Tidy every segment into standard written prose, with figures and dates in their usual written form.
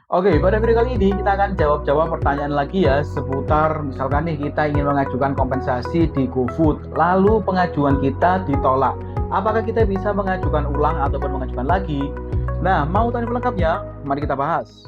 Oke, pada video kali ini kita akan jawab-jawab pertanyaan lagi ya seputar misalkan nih kita ingin mengajukan kompensasi di GoFood, lalu pengajuan kita ditolak. Apakah kita bisa mengajukan ulang ataupun mengajukan lagi? Nah, mau tahu info lengkapnya? Mari kita bahas.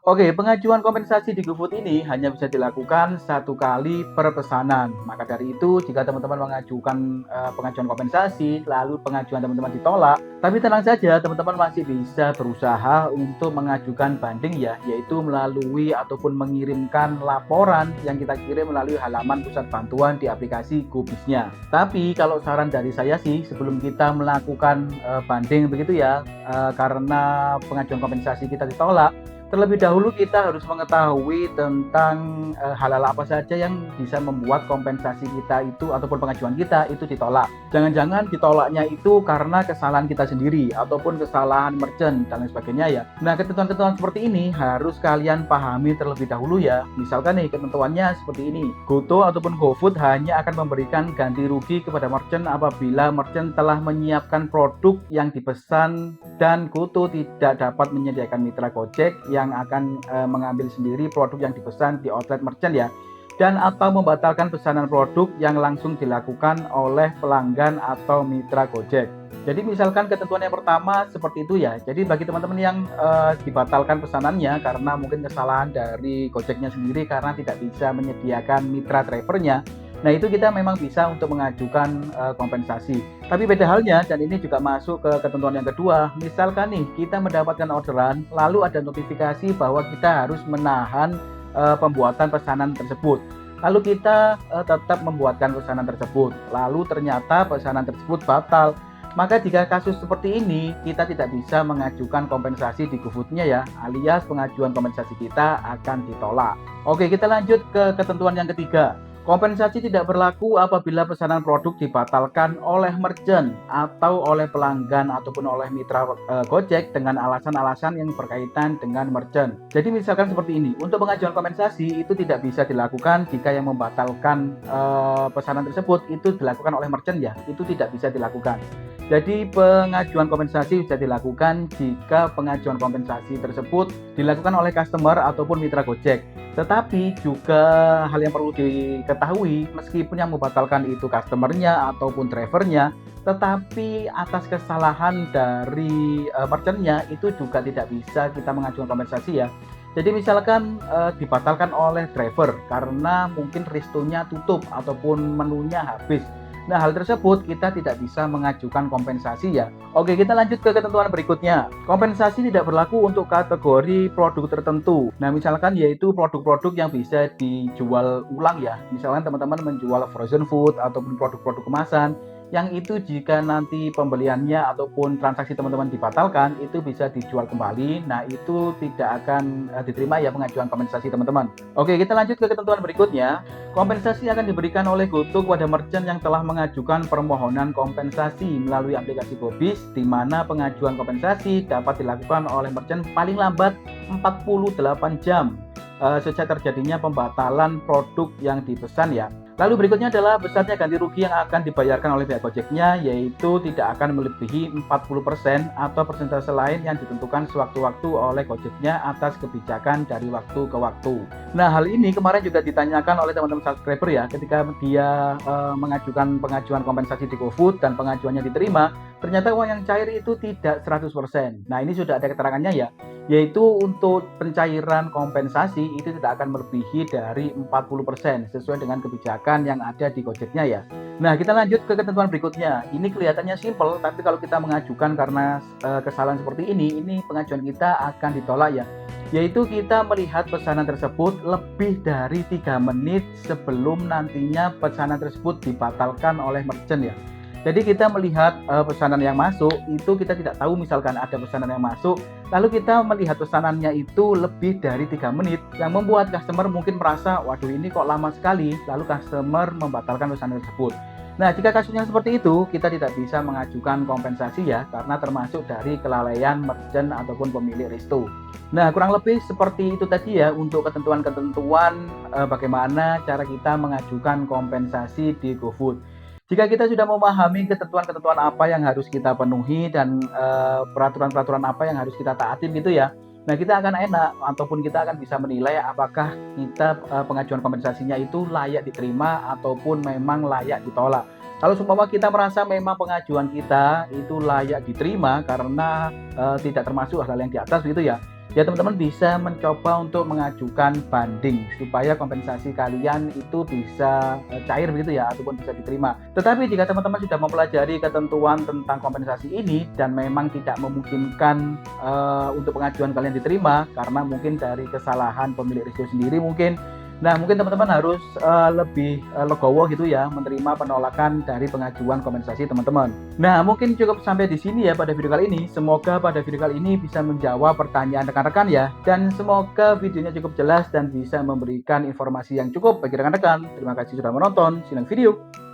Oke, pengajuan kompensasi di GoFood ini hanya bisa dilakukan satu kali per pesanan. Maka dari itu, jika teman-teman mengajukan pengajuan kompensasi, lalu pengajuan teman-teman ditolak, tapi tenang saja, teman-teman masih bisa berusaha untuk mengajukan banding ya, yaitu melalui ataupun mengirimkan laporan yang kita kirim melalui halaman pusat bantuan di aplikasi GoBiznya. Tapi kalau saran dari saya sih, sebelum kita melakukan banding begitu ya, karena pengajuan kompensasi kita ditolak, terlebih dahulu kita harus mengetahui tentang hal-hal apa saja yang bisa membuat kompensasi kita itu ataupun pengajuan kita itu ditolak. Jangan-jangan ditolaknya itu karena kesalahan kita sendiri ataupun kesalahan merchant dan lain sebagainya ya. Nah, ketentuan-ketentuan seperti ini harus kalian pahami terlebih dahulu ya. Misalkan nih ketentuannya seperti ini. GoTo ataupun GoFood hanya akan memberikan ganti rugi kepada merchant apabila merchant telah menyiapkan produk yang dipesan dan GoTo tidak dapat menyediakan mitra Gojek yang akan mengambil sendiri produk yang dipesan di outlet merchant ya, dan atau membatalkan pesanan produk yang langsung dilakukan oleh pelanggan atau mitra Gojek. Jadi misalkan ketentuan yang pertama seperti itu ya. Jadi bagi teman-teman yang dibatalkan pesanannya karena mungkin kesalahan dari Gojeknya sendiri karena tidak bisa menyediakan mitra drivernya, nah itu kita memang bisa untuk mengajukan kompensasi. Tapi beda halnya, dan ini juga masuk ke ketentuan yang kedua. Misalkan nih kita mendapatkan orderan, lalu ada notifikasi bahwa kita harus menahan pembuatan pesanan tersebut. Lalu kita tetap membuatkan pesanan tersebut, lalu ternyata pesanan tersebut batal. Maka jika kasus seperti ini, kita tidak bisa mengajukan kompensasi di GoFood-nya ya, alias pengajuan kompensasi kita akan ditolak. Oke, kita lanjut ke ketentuan yang ketiga. Kompensasi tidak berlaku apabila pesanan produk dibatalkan oleh merchant atau oleh pelanggan ataupun oleh mitra Gojek dengan alasan-alasan yang berkaitan dengan merchant. Jadi misalkan seperti ini, untuk pengajuan kompensasi itu tidak bisa dilakukan jika yang membatalkan pesanan tersebut itu dilakukan oleh merchant ya, itu tidak bisa dilakukan. Jadi pengajuan kompensasi bisa dilakukan jika pengajuan kompensasi tersebut dilakukan oleh customer ataupun mitra Gojek. Tetapi juga hal yang perlu diketahui, meskipun yang membatalkan itu customernya ataupun drivernya, tetapi atas kesalahan dari merchantnya itu juga tidak bisa kita mengajukan kompensasi ya. Jadi misalkan dibatalkan oleh driver karena mungkin restonya tutup ataupun menunya habis. Nah, hal tersebut kita tidak bisa mengajukan kompensasi ya. Oke, kita lanjut ke ketentuan berikutnya. Kompensasi tidak berlaku untuk kategori produk tertentu. Nah, misalkan yaitu produk-produk yang bisa dijual ulang ya. Misalkan teman-teman menjual frozen food ataupun produk-produk kemasan, yang itu jika nanti pembeliannya ataupun transaksi teman-teman dibatalkan, itu bisa dijual kembali. Nah, itu tidak akan diterima ya pengajuan kompensasi teman-teman. Oke, kita lanjut ke ketentuan berikutnya. Kompensasi akan diberikan oleh GoTo kepada merchant yang telah mengajukan permohonan kompensasi melalui aplikasi GoBiz, di mana pengajuan kompensasi dapat dilakukan oleh merchant paling lambat 48 jam sejak terjadinya pembatalan produk yang dipesan ya. Lalu berikutnya adalah besarnya ganti rugi yang akan dibayarkan oleh pihak Gojeknya, yaitu tidak akan melebihi 40% atau persentase lain yang ditentukan sewaktu-waktu oleh Gojeknya atas kebijakan dari waktu ke waktu. Nah, hal ini kemarin juga ditanyakan oleh teman-teman subscriber ya, ketika dia mengajukan pengajuan kompensasi di GoFood dan pengajuannya diterima, ternyata uang yang cair itu tidak 100%. Nah, ini sudah ada keterangannya ya, yaitu untuk pencairan kompensasi itu tidak akan melebihi dari 40% sesuai dengan kebijakan yang ada di Gojeknya ya. Nah, kita lanjut ke ketentuan berikutnya. Ini kelihatannya simpel, tapi kalau kita mengajukan karena kesalahan seperti ini pengajuan kita akan ditolak ya. Yaitu kita melihat pesanan tersebut lebih dari 3 menit sebelum nantinya pesanan tersebut dibatalkan oleh merchant ya. Jadi kita melihat pesanan yang masuk, itu kita tidak tahu misalkan ada pesanan yang masuk, lalu kita melihat pesanannya itu lebih dari 3 menit, yang membuat customer mungkin merasa, waduh ini kok lama sekali, lalu customer membatalkan pesanan tersebut. Nah, jika kasusnya seperti itu, kita tidak bisa mengajukan kompensasi ya, karena termasuk dari kelalaian merchant ataupun pemilik resto. Nah, kurang lebih seperti itu tadi ya untuk ketentuan-ketentuan bagaimana cara kita mengajukan kompensasi di GoFood. Jika kita sudah memahami ketentuan-ketentuan apa yang harus kita penuhi dan, peraturan-peraturan apa yang harus kita taatin gitu ya, nah kita akan enak ataupun kita akan bisa menilai apakah kita, pengajuan kompensasinya itu layak diterima ataupun memang layak ditolak. Kalau seumpama kita merasa memang pengajuan kita itu layak diterima karena, tidak termasuk hal-hal yang di atas gitu ya, ya teman-teman bisa mencoba untuk mengajukan banding supaya kompensasi kalian itu bisa cair begitu ya ataupun bisa diterima. Tetapi jika teman-teman sudah mempelajari ketentuan tentang kompensasi ini dan memang tidak memungkinkan untuk pengajuan kalian diterima karena mungkin dari kesalahan pemilik risiko sendiri mungkin. Nah, mungkin teman-teman harus lebih legowo gitu ya menerima penolakan dari pengajuan kompensasi teman-teman. Nah, mungkin cukup sampai di sini ya pada video kali ini. Semoga pada video kali ini bisa menjawab pertanyaan rekan-rekan ya. Dan semoga videonya cukup jelas dan bisa memberikan informasi yang cukup bagi rekan-rekan. Terima kasih sudah menonton. See you next video.